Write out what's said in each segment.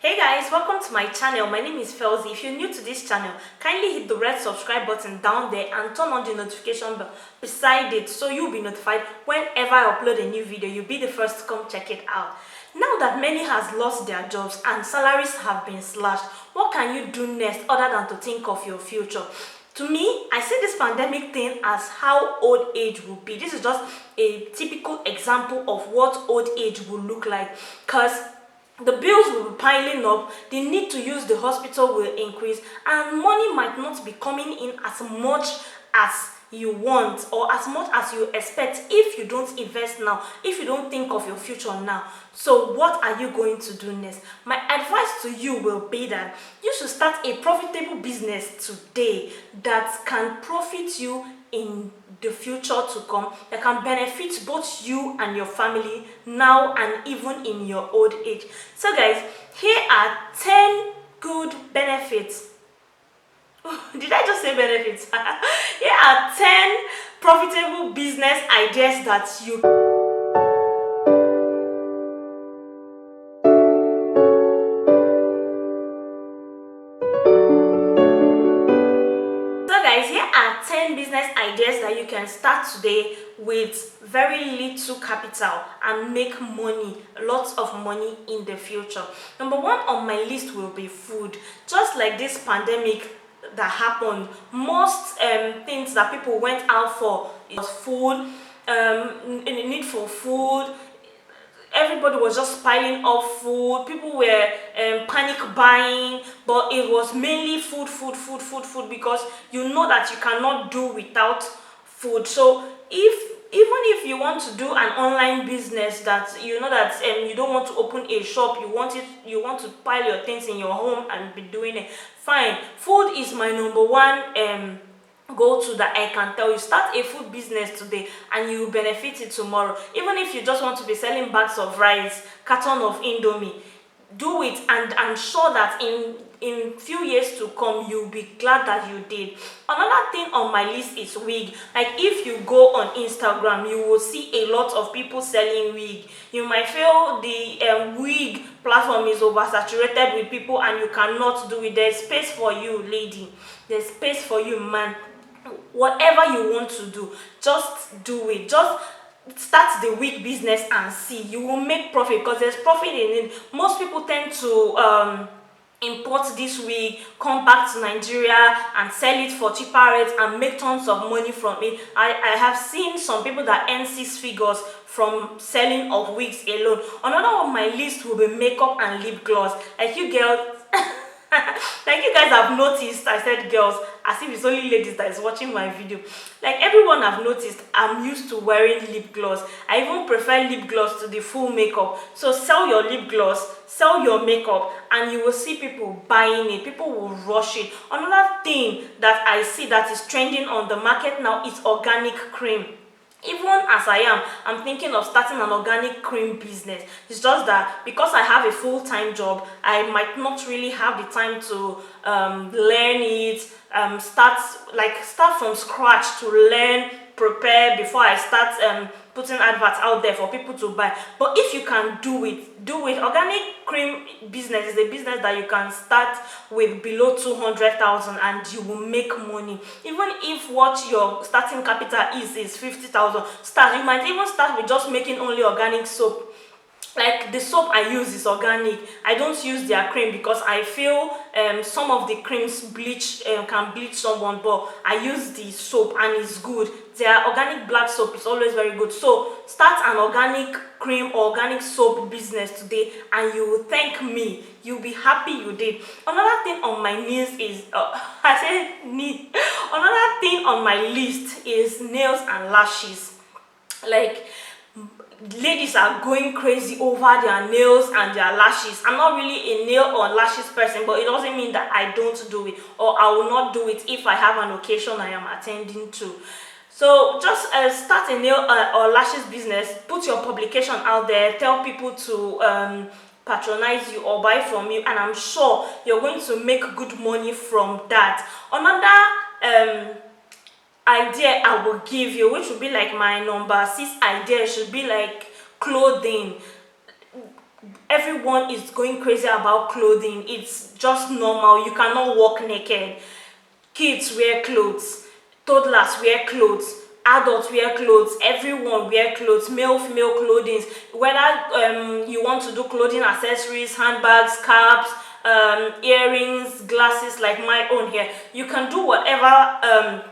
Hey guys, welcome to my channel. My name is Felzi. If you're new to this channel, kindly hit the red subscribe button down there and turn on the notification bell beside it so you'll be notified whenever I upload a new video. You'll be the first to come check it out. Now that many has lost their jobs and salaries have been slashed, what can you do next other than to think of your future? To me, I see this pandemic thing as how old age will be. This is just a typical example of what old age will look like, because the bills will be piling up, the need to use the hospital will increase, and money might not be coming in as much as you want or as much as you expect if you don't invest now, if you don't think of your future now. So what are you going to do next? My advice to you will be that you should start a profitable business today that can profit you in the future to come, that can benefit both you and your family now and even in your old age. So guys, here are 10 good benefits. Did I just say benefits? Here are 10 profitable business ideas that you here are 10 business ideas that you can start today with very little capital and make money, lots of money in the future. Number one on my list will be food. Just like this pandemic that happened, most things that people went out for was food, need for food. Everybody was just piling up food. People were panic buying, but it was mainly food, because you know that you cannot do without food. So even if you want to do an online business that you know that you don't want to open a shop, you want to pile your things in your home and be doing it, fine. Food is my number one go-to that I can tell you. Start a food business today and you will benefit it tomorrow. Even if you just want to be selling bags of rice, carton of Indomie, do it, and I'm sure that in few years to come you'll be glad that you did. Another thing on my list is wig. Like, if you go on Instagram, you will see a lot of people selling wig. You might feel the wig platform is oversaturated with people and you cannot do it. There's space for you, lady. There's space for you, man. Whatever you want to do, just do it. Just start the wig business and see. You will make profit because there's profit in it. Most people tend to import this wig, come back to Nigeria and sell it for cheaper rates and make tons of money from it. I have seen some people that earn 6 figures from selling of wigs alone. Another on my list will be makeup and lip gloss. Like you girls like you guys have noticed, I said girls as if it's only ladies that is watching my video. Like, everyone have noticed, I'm used to wearing lip gloss. I even prefer lip gloss to the full makeup. So sell your lip gloss, sell your makeup, and you will see people buying it. People will rush it. Another thing that I see that is trending on the market now is organic cream. Even as I'm thinking of starting an organic cream business. It's just that because I have a full-time job, I might not really have the time to learn it, start from scratch to learn, prepare before I start putting adverts out there for people to buy. But if you can do it. Organic cream business is a business that you can start with below 200,000 and you will make money. Even if what your starting capital is 50,000, start. You might even start with just making only organic soap. Like, the soap I use is organic. I don't use their cream because I feel some of the creams can bleach someone, but I use the soap and it's good. Their organic black soap is always very good. So start an organic cream or organic soap business today and you will thank me. You'll be happy you did. Another thing on my list is another thing on my list is nails and lashes. Like, ladies are going crazy over their nails and their lashes. I'm not really a nail or lashes person, but it doesn't mean that I don't do it or I will not do it if I have an occasion I am attending to. So just start a nail or lashes business. Put your publication out there. Tell people to patronize you or buy from you, and I'm sure you're going to make good money from that. Another idea I will give you, which will be like my number 6 idea, should be like clothing. everyone is going crazy about clothing. It's just normal. You cannot walk naked. Kids wear clothes, toddlers wear clothes, adults wear clothes, everyone wear clothes, male, female clothing. Whether you want to do clothing accessories, handbags, caps, earrings, glasses, like my own here, you can do whatever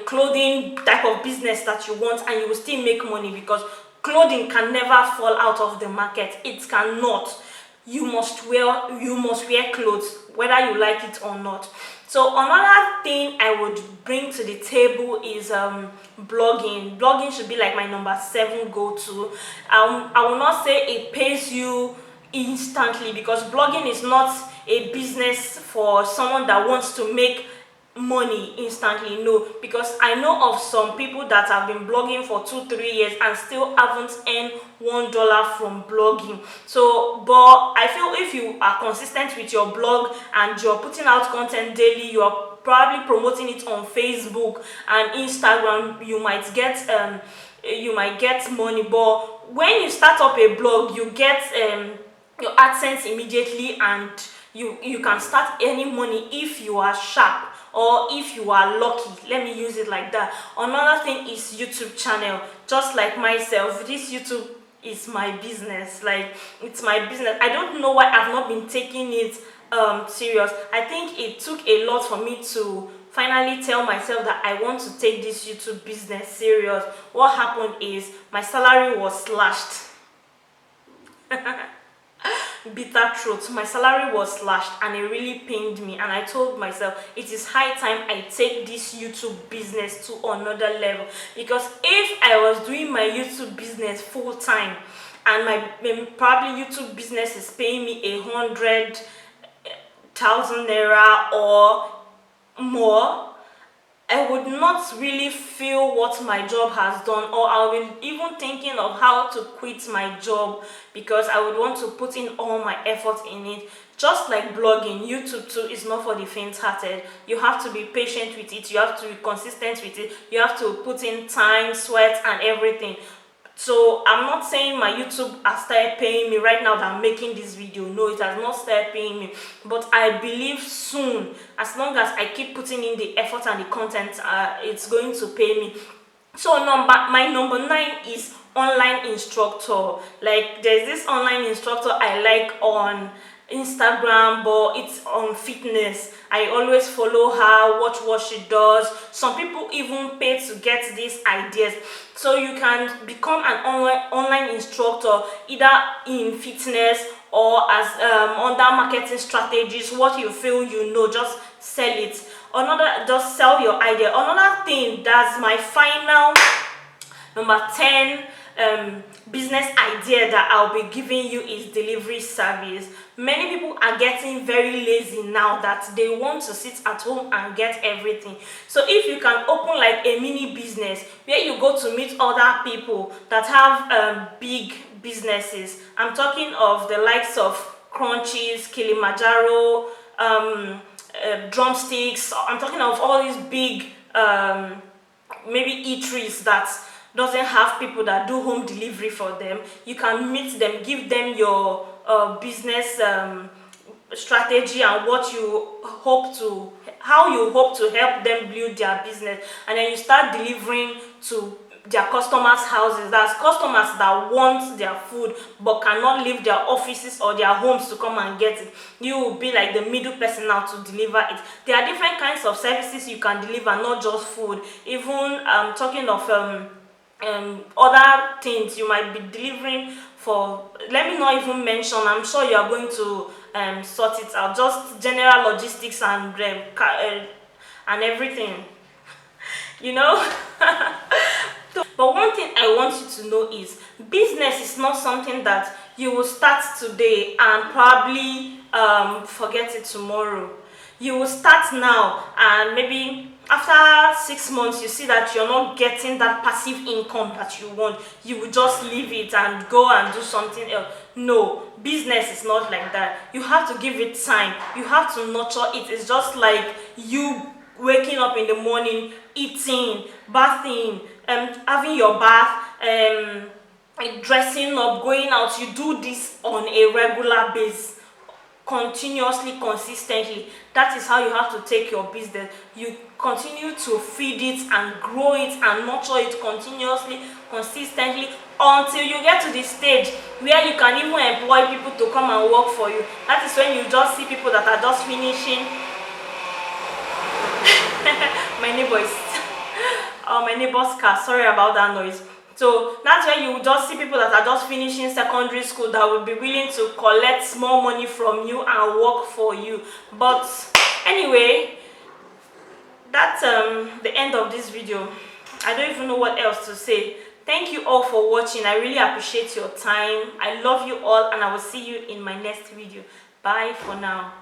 clothing type of business that you want, and you will still make money, because clothing can never fall out of the market. It cannot. You must wear clothes whether you like it or not. So another thing I would bring to the table is blogging should be like my number 7 go-to. I will not say it pays you instantly, because blogging is not a business for someone that wants to make money instantly. No, because I know of some people that have been blogging for 2-3 years and still haven't earned $1 from blogging. So but I feel if you are consistent with your blog and you're putting out content daily, you are probably promoting it on Facebook and Instagram, you might get money. But when you start up a blog, you get your AdSense immediately, and you can start earning money if you are sharp, or if you are lucky. Let me use it like that. Another thing is YouTube channel. Just like myself, this YouTube is my business. Like, it's my business. I don't know why I've not been taking it serious. I think it took a lot for me to finally tell myself that I want to take this YouTube business serious. What happened is my salary was slashed. Bitter truth, my salary was slashed, and it really pained me, and I told myself it is high time I take this YouTube business to another level. Because if I was doing my YouTube business full time, and my probably YouTube business is paying me 100,000 naira or more, I would not really feel what my job has done, or I will even thinking of how to quit my job, because I would want to put in all my effort in it. Just like blogging, YouTube too is not for the faint-hearted. You have to be patient with it, you have to be consistent with it, you have to put in time, sweat, and everything. So I'm not saying my YouTube has started paying me right now that I'm making this video. No, it has not started paying me, but I believe soon, as long as I keep putting in the effort and the content, it's going to pay me. So my number 9 is online instructor. Like, there's this online instructor I like on Instagram, but it's on fitness. I always follow her, watch what she does. Some people even pay to get these ideas. So you can become an online instructor, either in fitness or as under marketing strategies. What you feel you know, just sell it. Just sell your idea. Another thing, that's my final number 10 business idea that I'll be giving you, is delivery service. Many people are getting very lazy now, that they want to sit at home and get everything. So if you can open like a mini business where you go to meet other people that have big businesses. I'm talking of the likes of Crunchies, Kilimanjaro, Drumsticks. I'm talking of all these big maybe eateries that doesn't have people that do home delivery for them. You can meet them, give them your business strategy and how you hope to help them build their business, and then you start delivering to their customers' houses. That's customers that want their food but cannot leave their offices or their homes to come and get it. You will be like the middle person now to deliver it. There are different kinds of services you can deliver, not just food. Even talking of other things you might be delivering for, let me not even mention, I'm sure you are going to sort it out, just general logistics and everything, you know. But one thing I want you to know is, business is not something that you will start today and probably forget it tomorrow. You will start now, and maybe after 6 months you see that you're not getting that passive income that you want. You will just leave it and go and do something else. No, business is not like that. You have to give it time. You have to nurture it. It's just like you waking up in the morning, eating, bathing, having your bath, dressing up, going out, you do this on a regular basis, continuously, consistently. That is how you have to take your business. You continue to feed it and grow it and nurture it continuously, consistently, until you get to the stage where you can even employ people to come and work for you. That is when you just see people that are just finishing my neighbor's car, sorry about that noise. So that's where you just see people that are just finishing secondary school that will be willing to collect small money from you and work for you. But anyway, that's the end of this video. I don't even know what else to say. Thank you all for watching. I really appreciate your time. I love you all, and I will see you in my next video. Bye for now.